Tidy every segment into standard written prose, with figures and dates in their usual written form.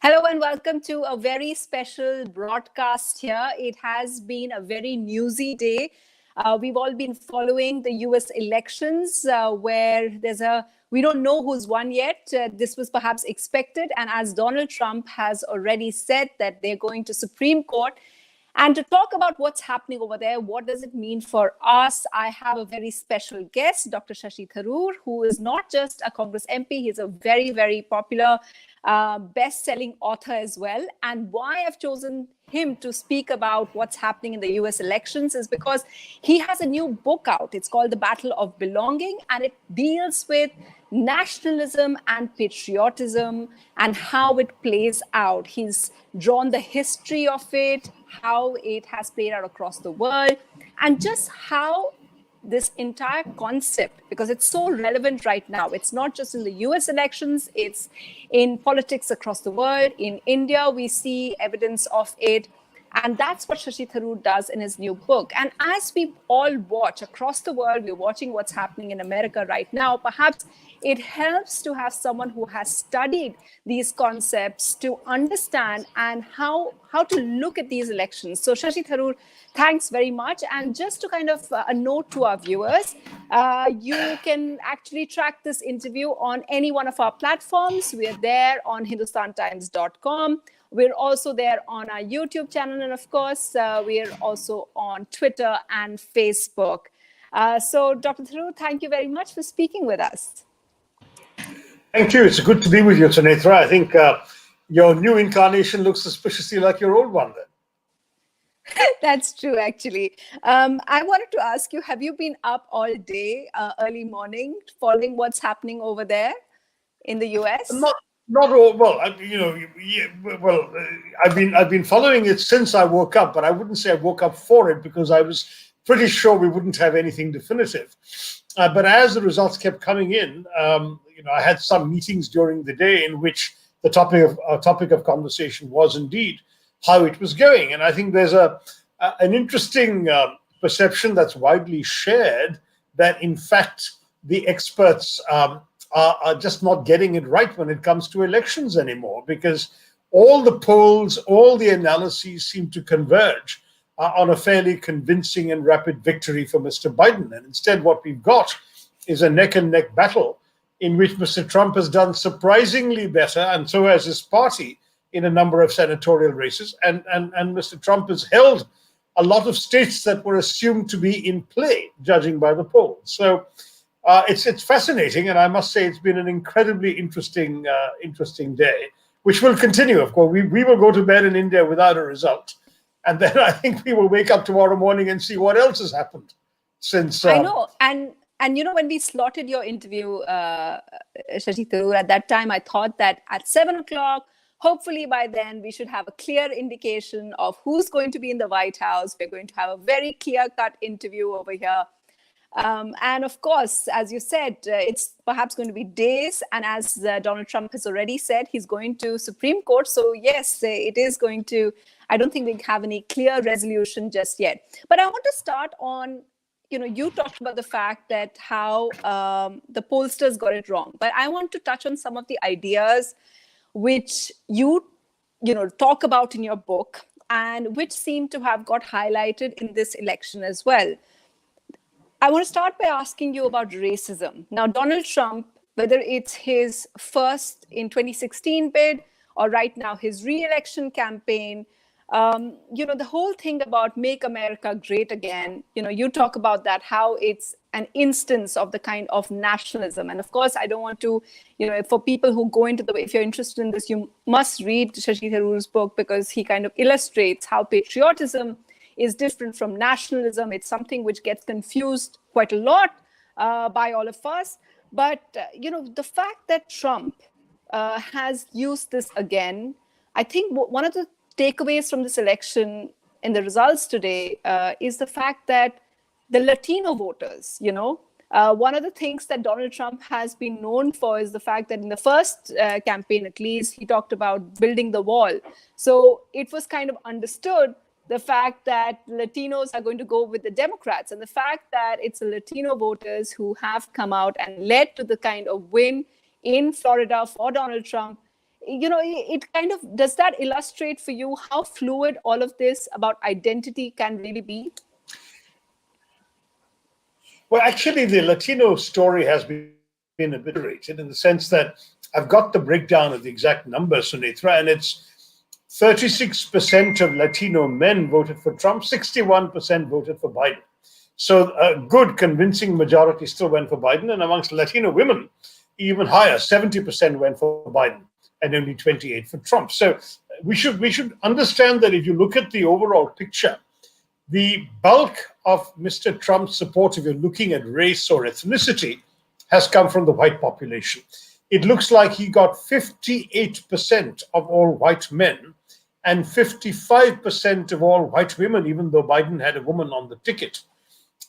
Hello and welcome to a very special broadcast here. It has been a very newsy day. We've all been following the US elections where we don't know who's won yet. This was perhaps expected. And as Donald Trump has already said that they're going to Supreme Court, and to talk about what's happening over there, what does it mean for us? I have a very special guest, Dr. Shashi Tharoor, who is not just a Congress MP, he's a very, very popular best-selling author as well. And why I've chosen him to speak about what's happening in the US elections is because he has a new book out. It's called The Battle of Belonging, and it deals with nationalism and patriotism and how it plays out. He's drawn the history of it, how it has played out across the world, and just how this entire concept, because it's so relevant right now. It's not just in the US elections, it's in politics across the world. In India, we see evidence of it. And that's what Shashi Tharoor does in his new book. And as we all watch across the world, we're watching what's happening in America right now. Perhaps it helps to have someone who has studied these concepts to understand and how to look at these elections. So Shashi Tharoor, thanks very much. And just to kind of a note to our viewers, you can actually track this interview on any one of our platforms. We're there on hindustantimes.com. We're also there on our YouTube channel. And of course, we're also on Twitter and Facebook. So Dr. Tharoor, thank you very much for speaking with us. Thank you. It's good to be with you, Sunetra. I think your new incarnation looks suspiciously like your old one then. That's true, actually. I wanted to ask you, have you been up all day, early morning, following what's happening over there in the US? Not all. Well, I've been following it since I woke up, but I wouldn't say I woke up for it because I was pretty sure we wouldn't have anything definitive. But as the results kept coming in, I had some meetings during the day in which the topic of conversation was indeed how it was going. And I think there's an interesting perception that's widely shared that, in fact, the experts are just not getting it right when it comes to elections anymore, because all the polls, all the analyses seem to converge on a fairly convincing and rapid victory for Mr. Biden. And instead, what we've got is a neck-and-neck battle in which Mr. Trump has done surprisingly better, and so has his party, in a number of senatorial races. And Mr. Trump has held a lot of states that were assumed to be in play, judging by the polls. So it's fascinating, and I must say it's been an incredibly interesting day, which will continue. Of course, we will go to bed in India without a result, and then I think we will wake up tomorrow morning and see what else has happened since. I know, and when we slotted your interview, Shashi Tharoor, at that time I thought that at 7 o'clock, hopefully by then we should have a clear indication of who's going to be in the White House. We're going to have a very clear-cut interview over here. And of course, as you said, it's perhaps going to be days. And as Donald Trump has already said, he's going to Supreme Court. So yes, it is going to, I don't think we have any clear resolution just yet. But I want to start on, you talked about the fact that how the pollsters got it wrong. But I want to touch on some of the ideas which you talk about in your book and which seem to have got highlighted in this election as well. I want to start by asking you about racism. Now, Donald Trump, whether it's his first in 2016 bid or right now his re-election campaign, the whole thing about Make America Great Again, you talk about that, how it's an instance of the kind of nationalism. And of course, I don't want to, for people who go into if you're interested in this, you must read Shashi Tharoor's book because he kind of illustrates how patriotism is different from nationalism. It's something which gets confused quite a lot by all of us. But, the fact that Trump has used this again, I think one of the takeaways from this election in the results today is the fact that the Latino voters, one of the things that Donald Trump has been known for is the fact that in the first campaign, at least, he talked about building the wall. So it was kind of understood the fact that Latinos are going to go with the Democrats, and the fact that it's the Latino voters who have come out and led to the kind of win in Florida for Donald Trump it kind of, does that illustrate for you how fluid all of this about identity can really be? Well, actually, the Latino story has been a bit exaggerated in the sense that I've got the breakdown of the exact numbers, Sunitra, and it's 36% of Latino men voted for Trump, 61% voted for Biden. So a good, convincing majority still went for Biden, and amongst Latino women, even higher, 70% went for Biden, and only 28 for Trump. So we should understand that if you look at the overall picture, the bulk of Mr. Trump's support, if you're looking at race or ethnicity, has come from the white population. It looks like he got 58% of all white men and 55% of all white women, even though Biden had a woman on the ticket.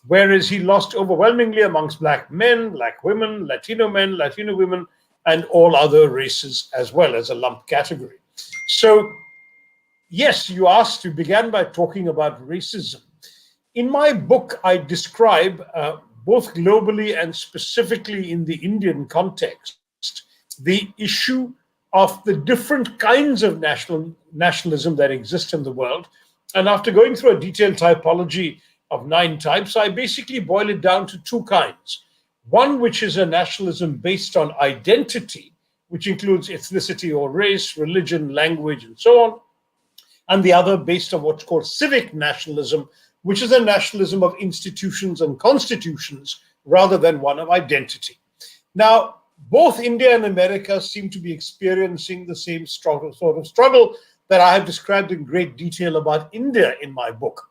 Whereas he lost overwhelmingly amongst black men, black women, Latino men, Latino women, and all other races as well as a lump category. So, yes, you began by talking about racism. In my book, I describe both globally and specifically in the Indian context, the issue of the different kinds of nationalism that exist in the world. And after going through a detailed typology of 9 types, I basically boil it down to 2 kinds. One, which is a nationalism based on identity, which includes ethnicity or race, religion, language, and so on. And the other based on what's called civic nationalism, which is a nationalism of institutions and constitutions rather than one of identity. Now, both India and America seem to be experiencing the same sort of struggle that I have described in great detail about India in my book,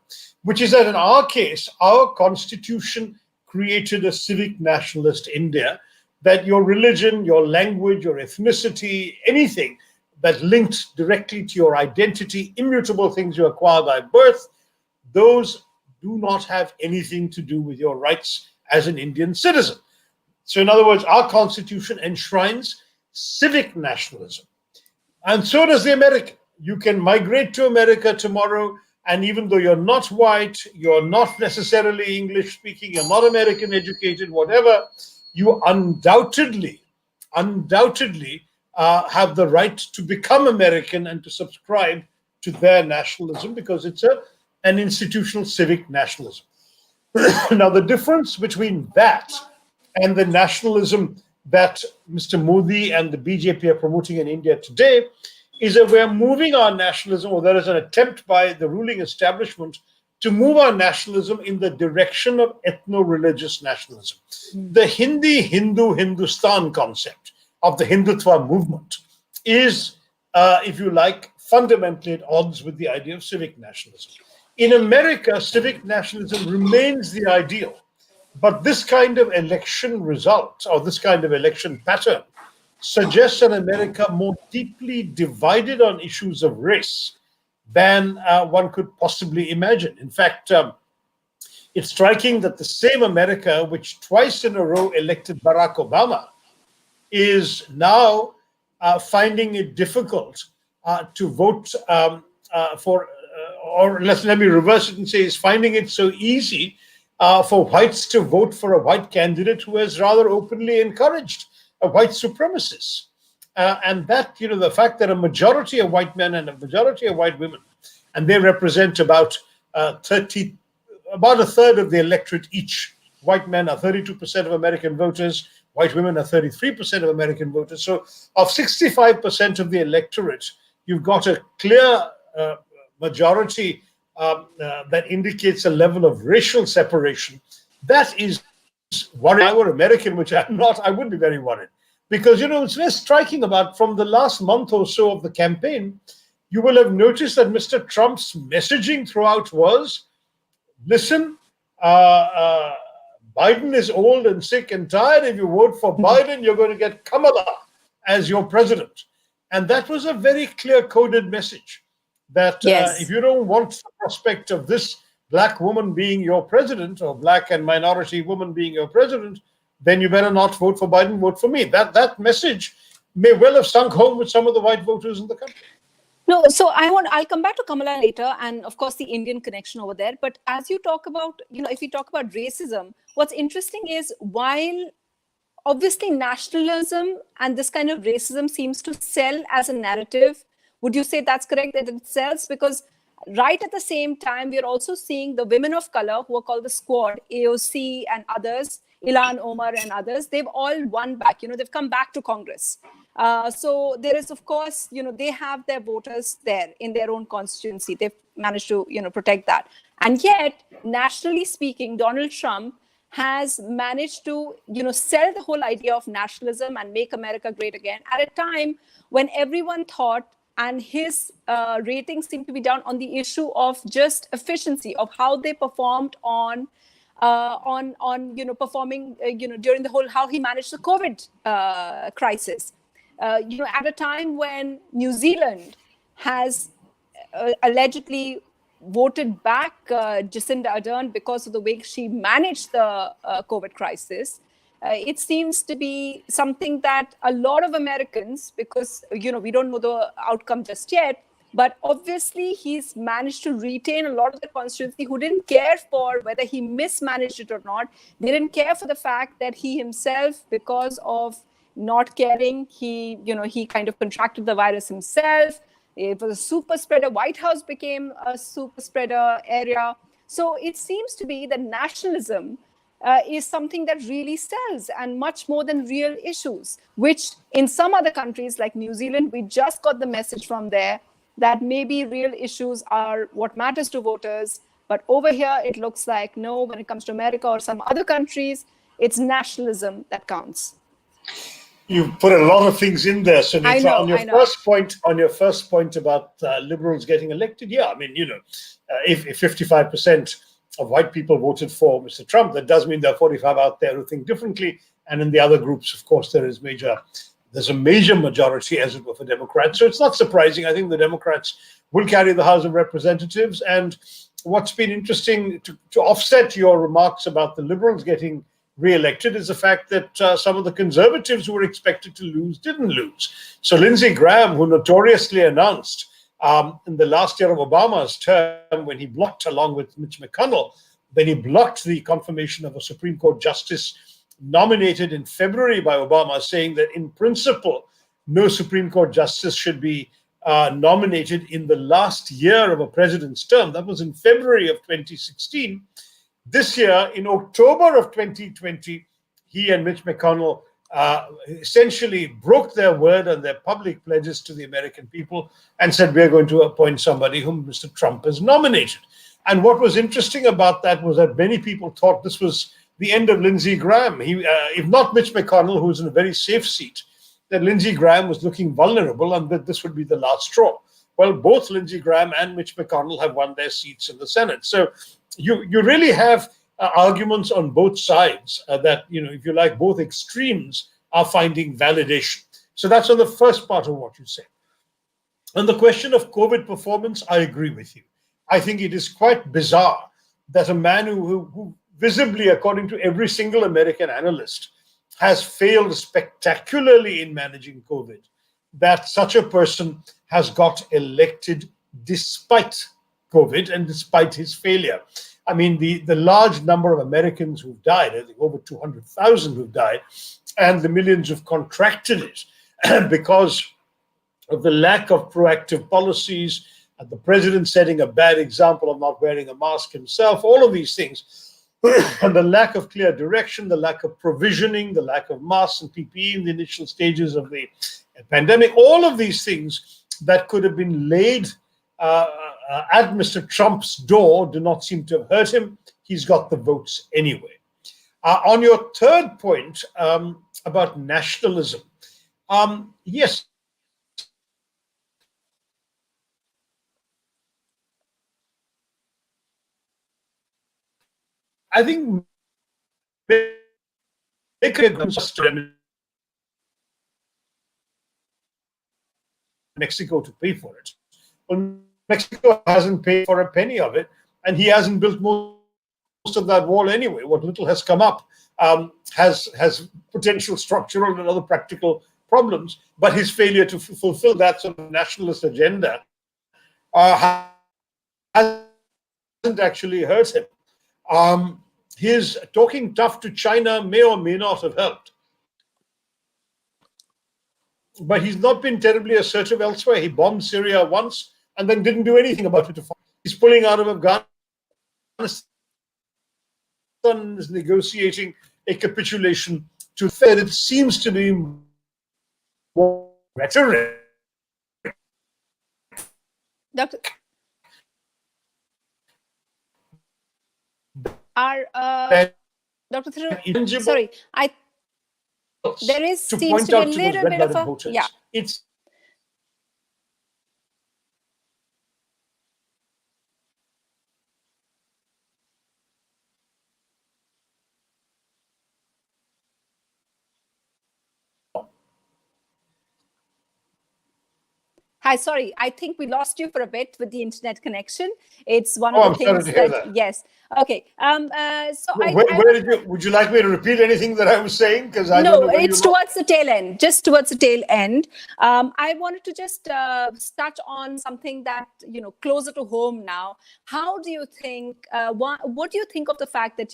which is that in our case, our constitution created a civic nationalist India, that your religion, your language, your ethnicity, anything that linked directly to your identity, immutable things you acquire by birth, those do not have anything to do with your rights as an Indian citizen. So in other words, our constitution enshrines civic nationalism. And so does the American. You can migrate to America tomorrow, and even though you're not white, you're not necessarily English speaking, you're not American educated, whatever, you undoubtedly have the right to become American and to subscribe to their nationalism, because it's an institutional civic nationalism. Now, the difference between that and the nationalism that Mr. Modi and the BJP are promoting in India today is that we're moving our nationalism, or there is an attempt by the ruling establishment to move our nationalism in the direction of ethno-religious nationalism. The Hindustan concept of the Hindutva movement is, if you like, fundamentally at odds with the idea of civic nationalism. In America, civic nationalism remains the ideal, but this kind of election result, or this kind of election pattern, suggests an America more deeply divided on issues of race than one could possibly imagine. In fact, it's striking that the same America which twice in a row elected Barack Obama is now finding it difficult to vote for, or let me reverse it and say, is finding it so easy for whites to vote for a white candidate who has rather openly encouraged a white supremacist. And that, the fact that a majority of white men and a majority of white women, and they represent about a third of the electorate each. White men are 32% of American voters, white women are 33% of American voters. So of 65% of the electorate, you've got a clear majority that indicates a level of racial separation. That is worrying. If I were American, which I'm not, I would be very worried. Because, it's very striking about from the last month or so of the campaign, you will have noticed that Mr. Trump's messaging throughout was, listen, Biden is old and sick and tired. If you vote for Biden, you're going to get Kamala as your president. And that was a very clear coded message that if you don't want the prospect of this black woman being your president, or black and minority woman being your president, then you better not vote for Biden, vote for me. That message may well have sunk home with some of the white voters in the country. No, so I'll come back to Kamala later, and of course the Indian connection over there. But as you talk about, if you talk about racism, what's interesting is while obviously nationalism and this kind of racism seems to sell as a narrative. Would you say that's correct, that it sells? Because right at the same time, we're also seeing the women of color who are called the squad, AOC and others, Ilan Omar and others, they've all won back. They've come back to Congress. So there is, of course, they have their voters there in their own constituency. They've managed to, protect that. And yet, nationally speaking, Donald Trump has managed to, sell the whole idea of nationalism and make America great again at a time when everyone thought, and his ratings seem to be down on the issue of just efficiency, of how they performed on performing during the whole, how he managed the COVID crisis. At a time when New Zealand has allegedly voted back Jacinda Ardern because of the way she managed the COVID crisis. It seems to be something that a lot of Americans, because we don't know the outcome just yet, but obviously he's managed to retain a lot of the constituency who didn't care for whether he mismanaged it or not. They didn't care for the fact that he himself, because of not caring, he kind of contracted the virus himself. It was a super spreader. White House became a super spreader area. So it seems to be that nationalism is something that really sells, and much more than real issues, which in some other countries like New Zealand, we just got the message from there that maybe real issues are what matters to voters. But over here, it looks like, no, when it comes to America or some other countries, it's nationalism that counts. You've put a lot of things in there, Sunita. I know, On your first point about liberals getting elected, yeah, I mean, if 55% of white people voted for Mr. Trump, that does mean there are 45 out there who think differently. And in the other groups, of course, there's a major majority, as it were, for Democrats. So it's not surprising. I think the Democrats will carry the House of Representatives. And what's been interesting to offset your remarks about the liberals getting re-elected is the fact that some of the conservatives who were expected to lose didn't lose. So Lindsey Graham, who notoriously announced in the last year of Obama's term, when he blocked, along with Mitch McConnell, then he blocked the confirmation of a Supreme Court justice nominated in February by Obama, saying that in principle, no Supreme Court justice should be nominated in the last year of a president's term. That was in February of 2016. This year, in October of 2020, he and Mitch McConnell essentially broke their word and their public pledges to the American people and said, we're going to appoint somebody whom Mr. Trump has nominated. And what was interesting about that was that many people thought this was the end of Lindsey Graham. If not Mitch McConnell, who's in a very safe seat, that Lindsey Graham was looking vulnerable and that this would be the last straw. Well, both Lindsey Graham and Mitch McConnell have won their seats in the Senate. So you really have arguments on both sides that, if you like, both extremes are finding validation. So that's on the first part of what you say. On the question of COVID performance, I agree with you. I think it is quite bizarre that a man who visibly, according to every single American analyst, has failed spectacularly in managing COVID, that such a person has got elected despite COVID and despite his failure. I mean, the large number of Americans who've died, I think over 200,000 who've died, and the millions who've contracted it because of the lack of proactive policies, and the president setting a bad example of not wearing a mask himself, all of these things, and the lack of clear direction, the lack of provisioning, the lack of masks and PPE in the initial stages of the pandemic, all of these things that could have been laid at Mr. Trump's door do not seem to have hurt him. He's got the votes anyway. On your third point about nationalism, yes, I think Mexico to pay for it. Well, Mexico hasn't paid for a penny of it, and he hasn't built most of that wall anyway. What little has come up has potential structural and other practical problems, but his failure to fulfill that sort of nationalist agenda hasn't actually hurt him. His talking tough to China may or may not have helped. but he's not been terribly assertive elsewhere. He bombed Syria once and then didn't do anything about it. He's pulling out of Afghanistan, is negotiating a capitulation to the Fed. It seems to be more rhetoric. Dr. Dr. Tharoor, sorry, there seems to be a little bit of a voters. Yeah. It's Hi, sorry, I think we lost you for a bit with the internet connection. It's one of the things that, yes. Okay. So where did you? Would you like me to repeat anything that I was saying? Because I don't know. No, it's towards the tail end. Just towards the tail end. I wanted to just touch on something that closer to home now. How do you think? What do you think of the fact that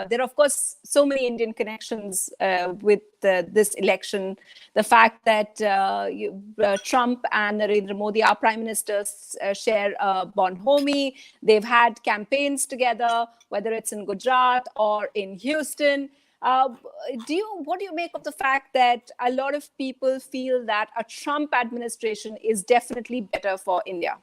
there are of course so many Indian connections with this election? The fact that Trump and Narendra Modi, our prime ministers, share a bonhomie. They've had campaigns together, whether it's in Gujarat or in Houston. What do you make of the fact that a lot of people feel that a Trump administration is definitely better for India?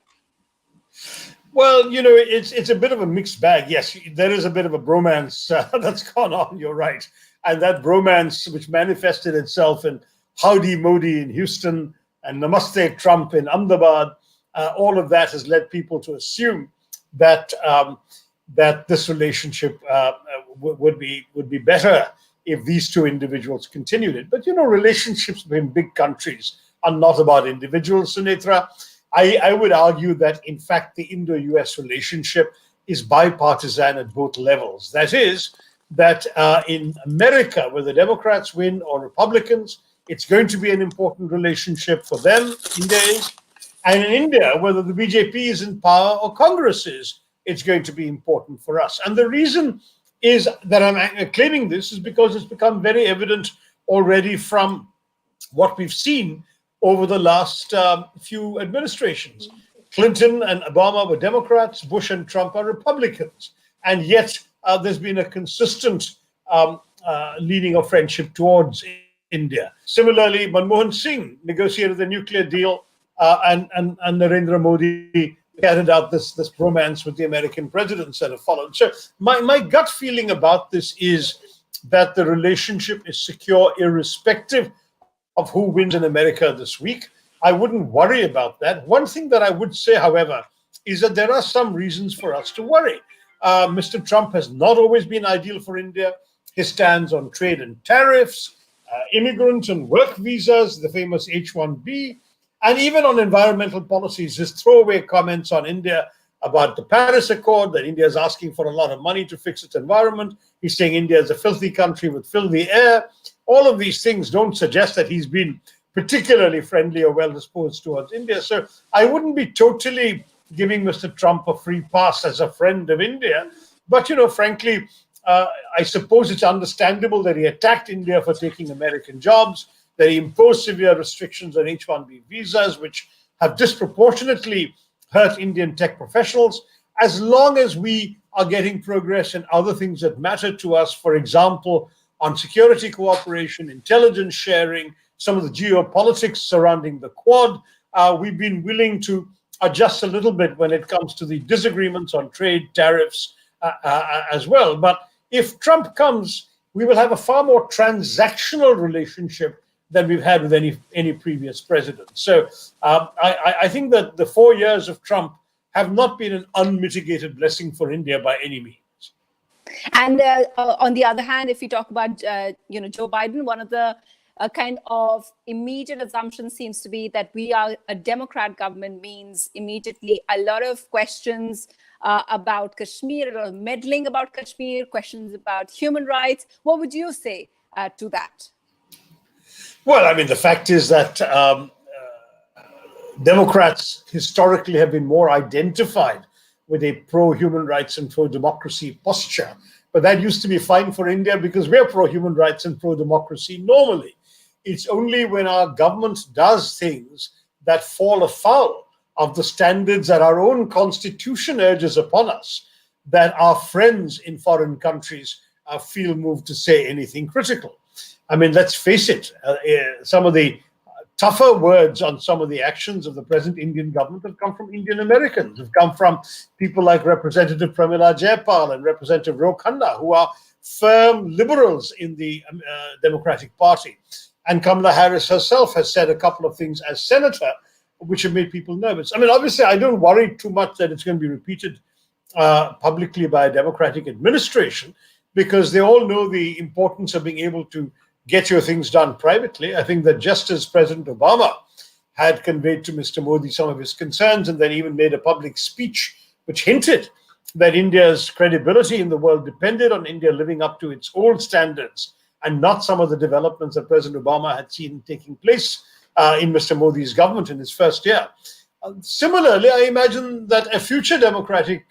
Well, it's a bit of a mixed bag. Yes, there is a bit of a bromance that's gone on. You're right. And that bromance, which manifested itself in Howdy Modi in Houston and Namaste Trump in Ahmedabad, all of that has led people to assume that that this relationship would be better if these two individuals continued it. But relationships between big countries are not about individuals, Sunetra. I would argue that, in fact, the Indo-US relationship is bipartisan at both levels. That is, that in America, whether Democrats win or Republicans, it's going to be an important relationship for them, India is. And in India, whether the BJP is in power or Congress is, it's going to be important for us. And the reason is that I'm claiming this is because it's become very evident already from what we've seen over the last few administrations. Clinton and Obama were Democrats, Bush and Trump are Republicans. And yet there's been a consistent leading of friendship towards India. Similarly, Manmohan Singh negotiated the nuclear deal and Narendra Modi carried out this romance with the American presidents that have followed. So my gut feeling about this is that the relationship is secure irrespective of who wins in America this week. I wouldn't worry about that. One thing that I would say, however, is that there are some reasons for us to worry. Mr. Trump has not always been ideal for India. His stance on trade and tariffs, immigrant and work visas, the famous H-1B, and even on environmental policies, his throwaway comments on India about the Paris Accord, that India is asking for a lot of money to fix its environment. He's saying India is a filthy country with filthy air. All of these things don't suggest that he's been particularly friendly or well-disposed towards India. So I wouldn't be totally giving Mr. Trump a free pass as a friend of India. But, frankly, I suppose it's understandable that he attacked India for taking American jobs, that he imposed severe restrictions on H-1B visas, which have disproportionately hurt Indian tech professionals. As long as we are getting progress in other things that matter to us, for example, on security cooperation, intelligence sharing, some of the geopolitics surrounding the Quad, we've been willing to adjust a little bit when it comes to the disagreements on trade, tariffs as well. But if Trump comes, we will have a far more transactional relationship than we've had with any previous president. So I think that the 4 years of Trump have not been an unmitigated blessing for India by any means. And on the other hand, if we talk about Joe Biden, one of the kind of immediate assumption seems to be that we are a Democrat government means immediately a lot of questions about Kashmir, or meddling about Kashmir, questions about human rights. What would you say to that? Well, I mean, the fact is that Democrats historically have been more identified with a pro-human rights and pro-democracy posture. But that used to be fine for India because we're pro-human rights and pro-democracy normally. It's only when our government does things that fall afoul of the standards that our own constitution urges upon us that our friends in foreign countries feel moved to say anything critical. I mean, let's face it, some of the tougher words on some of the actions of the present Indian government have come from Indian Americans, have come from people like Representative Pramila Jayapal and Representative Ro Khanna, who are firm liberals in the Democratic Party. And Kamala Harris herself has said a couple of things as senator, which have made people nervous. I mean, obviously, I don't worry too much that it's going to be repeated publicly by a Democratic administration, because they all know the importance of being able to get your things done privately. I think that just as President Obama had conveyed to Mr. Modi some of his concerns and then even made a public speech which hinted that India's credibility in the world depended on India living up to its old standards and not some of the developments that President Obama had seen taking place in Mr. Modi's government in his first year. Similarly, I imagine that a future Democratic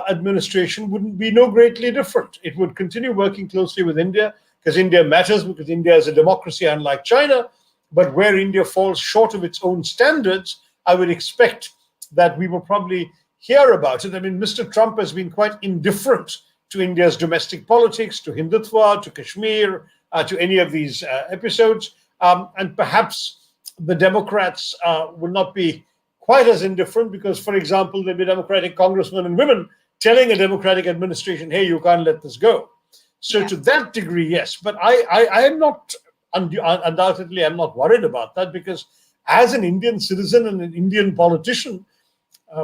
administration wouldn't be no greatly different. It would continue working closely with India, because India matters, because India is a democracy unlike China. But where India falls short of its own standards, I would expect that we will probably hear about it. I mean, Mr. Trump has been quite indifferent to India's domestic politics, to Hindutva, to Kashmir, to any of these episodes. And perhaps the Democrats will not be quite as indifferent because, for example, there'll be Democratic congressmen and women telling a Democratic administration, hey, you can't let this go. So to that degree, yes. But I am not, undoubtedly, I'm not worried about that, because as an Indian citizen and an Indian politician,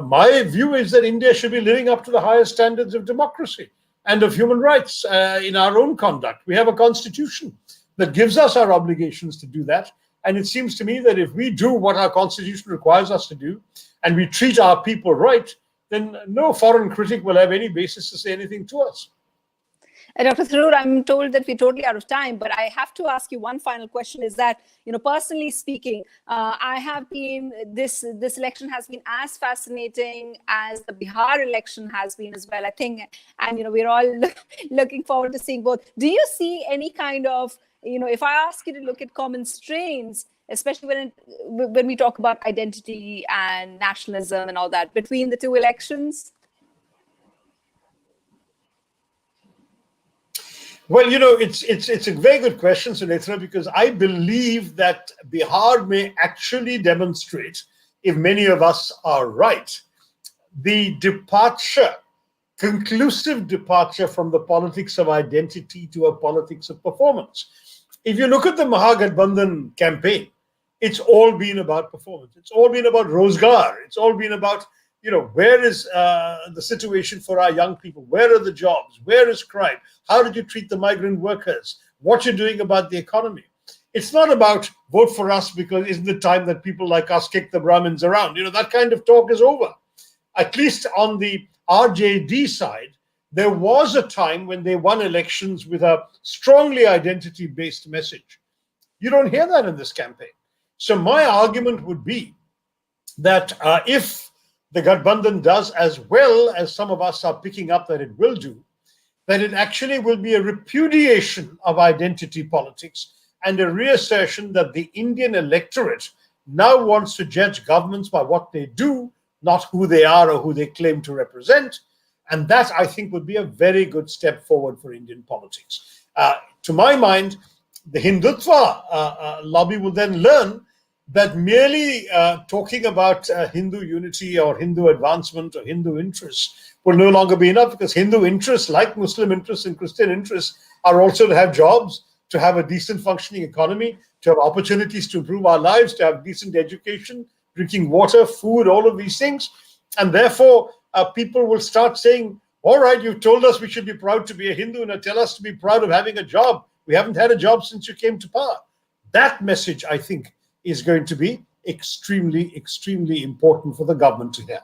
my view is that India should be living up to the highest standards of democracy and of human rights in our own conduct. We have a constitution that gives us our obligations to do that. And it seems to me that if we do what our constitution requires us to do, and we treat our people right, then no foreign critic will have any basis to say anything to us. Dr. Tharoor, I'm told that we're totally out of time, but I have to ask you one final question. Is that, personally speaking, I have been, this election has been as fascinating as the Bihar election has been as well, I think. And, we're all looking forward to seeing both. Do you see any kind of, if I ask you to look at common strains, especially when we talk about identity and nationalism and all that, between the two elections? Well, it's a very good question, Sunetra, because I believe that Bihar may actually demonstrate, if many of us are right, the conclusive departure from the politics of identity to a politics of performance. If you look at the Mahagathbandhan campaign, it's all been about performance. It's all been about Rozgar. It's all been about, where is the situation for our young people? Where are the jobs? Where is crime? How did you treat the migrant workers? What you're doing about the economy? It's not about vote for us because isn't it time that people like us kick the Brahmins around? That kind of talk is over. At least on the RJD side, there was a time when they won elections with a strongly identity-based message. You don't hear that in this campaign. So my argument would be that if the Gathbandhan does as well as some of us are picking up that it will do, that it actually will be a repudiation of identity politics and a reassertion that the Indian electorate now wants to judge governments by what they do, not who they are or who they claim to represent. And that, I think, would be a very good step forward for Indian politics. To my mind, the Hindutva lobby will then learn that merely talking about Hindu unity or Hindu advancement or Hindu interests will no longer be enough, because Hindu interests, like Muslim interests and Christian interests, are also to have jobs, to have a decent functioning economy, to have opportunities to improve our lives, to have decent education, drinking water, food, all of these things. And therefore, people will start saying, all right, you told us we should be proud to be a Hindu, and tell us to be proud of having a job. We haven't had a job since you came to power. That message, I think, is going to be extremely, extremely important for the government to hear.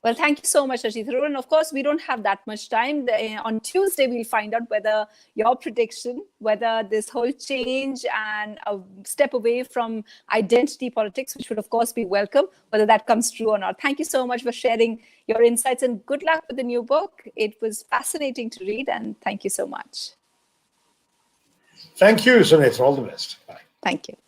Well, thank you so much, Shashi Tharoor. And of course, we don't have that much time. On Tuesday, we'll find out whether your prediction, whether this whole change and a step away from identity politics, which would of course be welcome, whether that comes true or not. Thank you so much for sharing your insights, and good luck with the new book. It was fascinating to read, and thank you so much. Thank you, Sunit. All the best. Bye. Thank you.